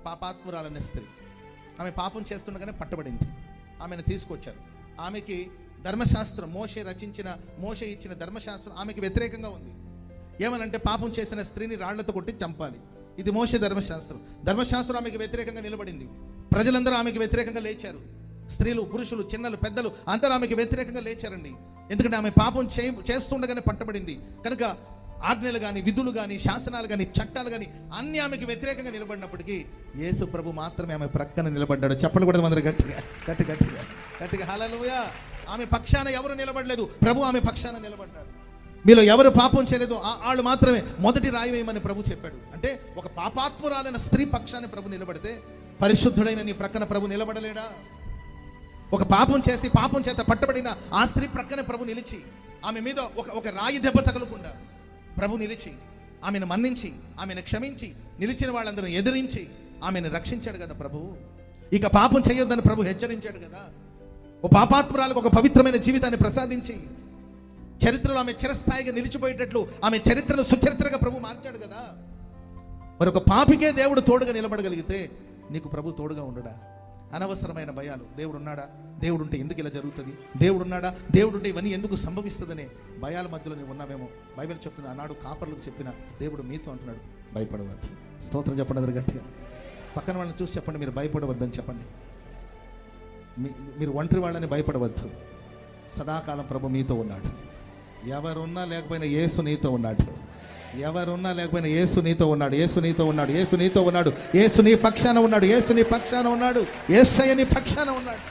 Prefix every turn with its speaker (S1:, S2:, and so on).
S1: పాపాత్మురాలనే స్త్రీ. ఆమె పాపం చేస్తుండగానే పట్టబడింది. ఆమెను తీసుకొచ్చారు. ఆమెకి ధర్మశాస్త్రం, మోషే ఇచ్చిన ధర్మశాస్త్రం ఆమెకి వ్యతిరేకంగా ఉంది. ఏమనంటే పాపం చేసిన స్త్రీని రాళ్లతో కొట్టి చంపాలి. ఇది మోషే ధర్మశాస్త్రం. ధర్మశాస్త్రం ఆమెకి వ్యతిరేకంగా నిలబడింది. ప్రజలందరూ ఆమెకి వ్యతిరేకంగా లేచారు. స్త్రీలు, పురుషులు, చిన్నలు, పెద్దలు అందరూ ఆమెకి వ్యతిరేకంగా లేచారండి. ఎందుకంటే ఆమె పాపం చేస్తుండగానే పట్టబడింది కనుక ఆజ్ఞలు కానీ, విధులు కానీ, శాసనాలు కానీ, చట్టాలు కానీ అన్ని ఆమెకి వ్యతిరేకంగా నిలబడినప్పటికీ యేసు ప్రభు మాత్రమే ఆమె ప్రక్కన నిలబడ్డాడు. చెప్పలు కూడా అందరూ గట్టిగా హల్లెలూయా. ఆమె పక్షాన ఎవరు నిలబడలేదు, ప్రభు ఆమె పక్షాన నిలబడ్డాడు. మీలో ఎవరు పాపం చేయలేదు వాళ్ళు మాత్రమే మొదటి రాయి వేయమని ప్రభు చెప్పాడు. అంటే ఒక పాపాత్మురాలైన స్త్రీ పక్షాన్ని ప్రభు నిలబడితే పరిశుద్ధుడైన నీ ప్రక్కన ప్రభు నిలబడలేడా? ఒక పాపం చేసి పాపం చేత పట్టబడిన ఆ స్త్రీ ప్రక్కన ప్రభు నిలిచి ఆమె మీద ఒక రాయి దెబ్బ తగలకుండా ప్రభు నిలిచి ఆమెను మన్నించి ఆమెను క్షమించి నిలిచిన వాళ్ళందరూ ఎదిరించి ఆమెను రక్షించాడు కదా ప్రభువు. ఇక పాపం చేయొద్దని ప్రభు హెచ్చరించాడు కదా. ఓ పాపాత్మురాలకు ఒక పవిత్రమైన జీవితాన్ని ప్రసాదించి చరిత్రలో ఆమె చిరస్థాయిగా నిలిచిపోయేటట్లు ఆమె చరిత్రను సుచరిత్రగా ప్రభు మార్చాడు కదా. మరి ఒక పాపికే దేవుడు తోడుగా నిలబడగలిగితే నీకు ప్రభు తోడుగా ఉండడా? అనవసరమైన భయాలు. దేవుడు ఉన్నాడా, దేవుడు ఉంటే ఎందుకు ఇలా జరుగుతుంది, దేవుడు ఉన్నాడా, దేవుడు ఉంటే ఇవన్నీ ఎందుకు సంభవిస్తుందనే భయాల మధ్యలో నువ్వు ఉన్నావేమో. బైబిల్ చెప్తుంది, ఆనాడు కాపర్లకు చెప్పిన దేవుడు మీతో అంటున్నాడు, భయపడవద్దు. స్తోత్రం చెప్పండి అందరు గట్టిగా. పక్కన వాళ్ళని చూసి చెప్పండి, మీరు భయపడవద్దని చెప్పండి. మీరు ఒంటరి వాళ్ళని భయపడవద్దు. సదాకాలం ప్రభు మీతో ఉన్నాడు. ఎవరున్నా లేకపోయినా యేసు నీతో ఉన్నాడు. ఎవరున్నా లేకపోయినా యేసు నీతో ఉన్నాడు. యేసు నీతో ఉన్నాడు. యేసు నీతో ఉన్నాడు. యేసు నీ పక్షాన ఉన్నాడు. యేసు నీ పక్షాన ఉన్నాడు. యేసయ్య నీ పక్షాన ఉన్నాడు.